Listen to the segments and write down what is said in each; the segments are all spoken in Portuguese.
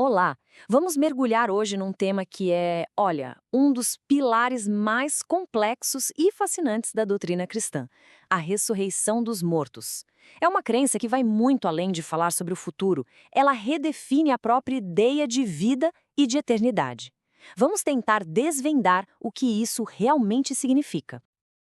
Olá! Vamos mergulhar hoje num tema que é, olha, um dos pilares mais complexos e fascinantes da doutrina cristã: a ressurreição dos mortos. É uma crença que vai muito além de falar sobre o futuro, ela redefine a própria ideia de vida e de eternidade. Vamos tentar desvendar o que isso realmente significa.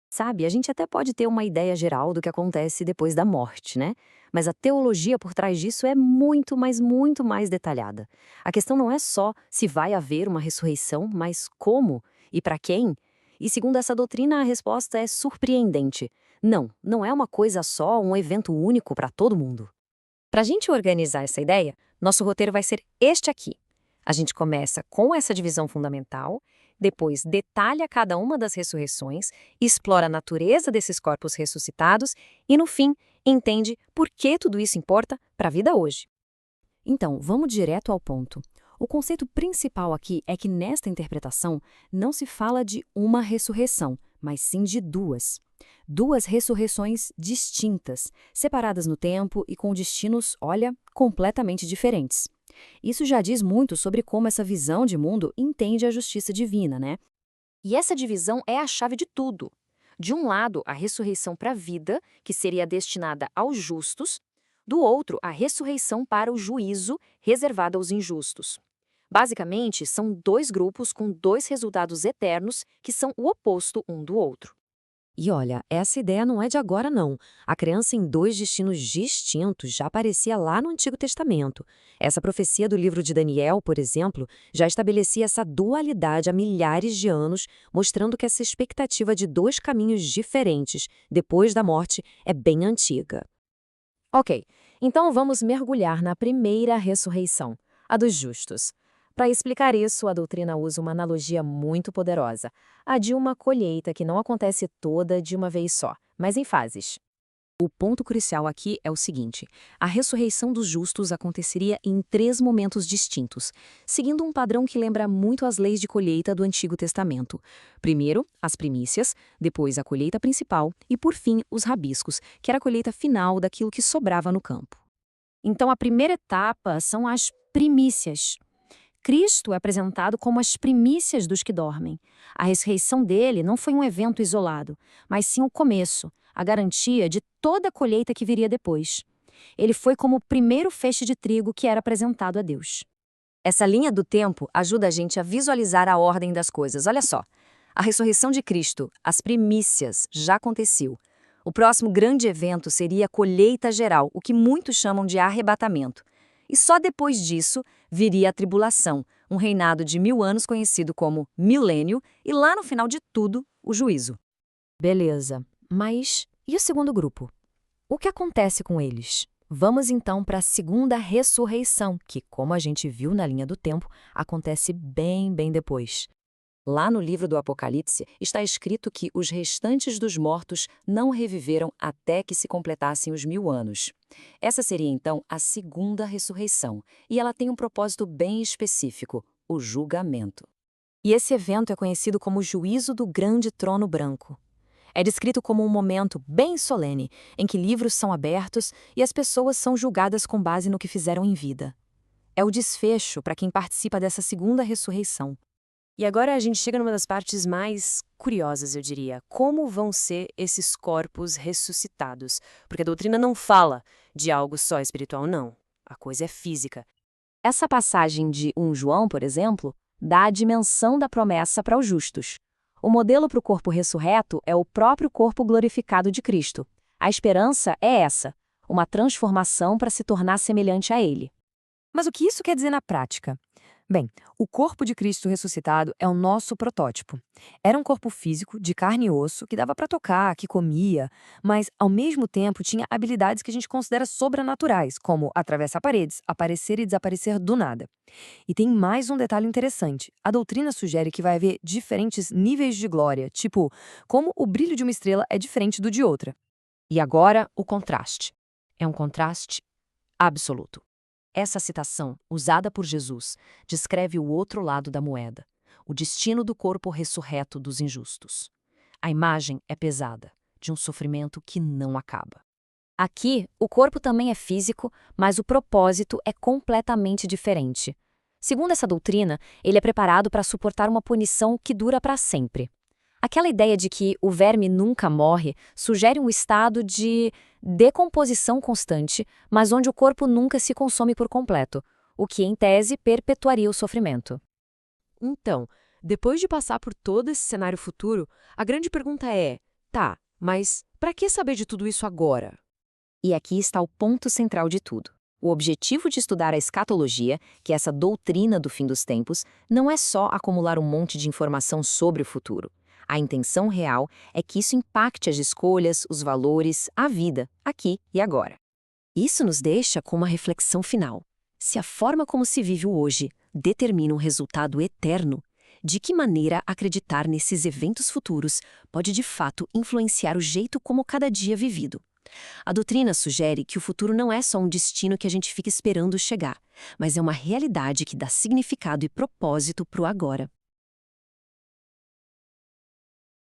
Sabe, a gente até pode ter uma ideia geral do que acontece depois da morte, né? Mas a teologia por trás disso é muito, mas muito mais detalhada. A questão não é só se vai haver uma ressurreição, mas como e para quem. E segundo essa doutrina, a resposta é surpreendente. Não, não é uma coisa só, um evento único para todo mundo. Para a gente organizar essa ideia, nosso roteiro vai ser este aqui. A gente começa com essa divisão fundamental, depois detalha cada uma das ressurreições, explora a natureza desses corpos ressuscitados e, no fim, entende por que tudo isso importa para a vida hoje. Então, vamos direto ao ponto. O conceito principal aqui é que nesta interpretação não se fala de uma ressurreição, mas sim de duas. Duas ressurreições distintas, separadas no tempo e com destinos, olha, completamente diferentes. Isso já diz muito sobre como essa visão de mundo entende a justiça divina, né? E essa divisão é a chave de tudo. De um lado, a ressurreição para a vida, que seria destinada aos justos, do outro, a ressurreição para o juízo, reservada aos injustos. Basicamente, são dois grupos com dois resultados eternos que são o oposto um do outro. E olha, essa ideia não é de agora, não. A crença em dois destinos distintos já aparecia lá no Antigo Testamento. Essa profecia do livro de Daniel, por exemplo, já estabelecia essa dualidade há milhares de anos, mostrando que essa expectativa de dois caminhos diferentes depois da morte é bem antiga. Ok, então vamos mergulhar na primeira ressurreição, a dos justos. Para explicar isso, a doutrina usa uma analogia muito poderosa, a de uma colheita que não acontece toda de uma vez só, mas em fases. O ponto crucial aqui é o seguinte: a ressurreição dos justos aconteceria em três momentos distintos, seguindo um padrão que lembra muito as leis de colheita do Antigo Testamento. Primeiro, as primícias, depois a colheita principal e, por fim, os rabiscos, que era a colheita final daquilo que sobrava no campo. Então, a primeira etapa são as primícias. Cristo é apresentado como as primícias dos que dormem. A ressurreição dele não foi um evento isolado, mas sim o começo, a garantia de toda a colheita que viria depois. Ele foi como o primeiro feixe de trigo que era apresentado a Deus. Essa linha do tempo ajuda a gente a visualizar a ordem das coisas. Olha só, a ressurreição de Cristo, as primícias, já aconteceu. O próximo grande evento seria a colheita geral, o que muitos chamam de arrebatamento. E só depois disso viria a tribulação, um reinado de 1000 anos conhecido como milênio, e lá no final de tudo, o juízo. Beleza, mas e o segundo grupo? O que acontece com eles? Vamos então para a segunda ressurreição, que, como a gente viu na linha do tempo, acontece bem depois. Lá no livro do Apocalipse está escrito que os restantes dos mortos não reviveram até que se completassem os 1000 anos. Essa seria então a segunda ressurreição, e ela tem um propósito bem específico: o julgamento. E esse evento é conhecido como o juízo do grande trono branco. É descrito como um momento bem solene, em que livros são abertos e as pessoas são julgadas com base no que fizeram em vida. É o desfecho para quem participa dessa segunda ressurreição. E agora a gente chega numa das partes mais curiosas, eu diria. Como vão ser esses corpos ressuscitados? Porque a doutrina não fala de algo só espiritual, não. A coisa é física. Essa passagem de 1 João, por exemplo, dá a dimensão da promessa para os justos. O modelo para o corpo ressurreto é o próprio corpo glorificado de Cristo. A esperança é essa, uma transformação para se tornar semelhante a Ele. Mas o que isso quer dizer na prática? Bem, o corpo de Cristo ressuscitado é o nosso protótipo. Era um corpo físico, de carne e osso, que dava para tocar, que comia, mas ao mesmo tempo tinha habilidades que a gente considera sobrenaturais, como atravessar paredes, aparecer e desaparecer do nada. E tem mais um detalhe interessante. A doutrina sugere que vai haver diferentes níveis de glória, tipo, como o brilho de uma estrela é diferente do de outra. E agora, o contraste. É um contraste absoluto. Essa citação, usada por Jesus, descreve o outro lado da moeda, o destino do corpo ressurreto dos injustos. A imagem é pesada, de um sofrimento que não acaba. Aqui, o corpo também é físico, mas o propósito é completamente diferente. Segundo essa doutrina, ele é preparado para suportar uma punição que dura para sempre. Aquela ideia de que o verme nunca morre sugere um estado de decomposição constante, mas onde o corpo nunca se consome por completo, o que, em tese, perpetuaria o sofrimento. Então, depois de passar por todo esse cenário futuro, a grande pergunta é: tá, mas para que saber de tudo isso agora? E aqui está o ponto central de tudo. O objetivo de estudar a escatologia, que é essa doutrina do fim dos tempos, não é só acumular um monte de informação sobre o futuro. A intenção real é que isso impacte as escolhas, os valores, a vida, aqui e agora. Isso nos deixa com uma reflexão final. Se a forma como se vive o hoje determina um resultado eterno, de que maneira acreditar nesses eventos futuros pode de fato influenciar o jeito como cada dia é vivido? A doutrina sugere que o futuro não é só um destino que a gente fica esperando chegar, mas é uma realidade que dá significado e propósito para o agora.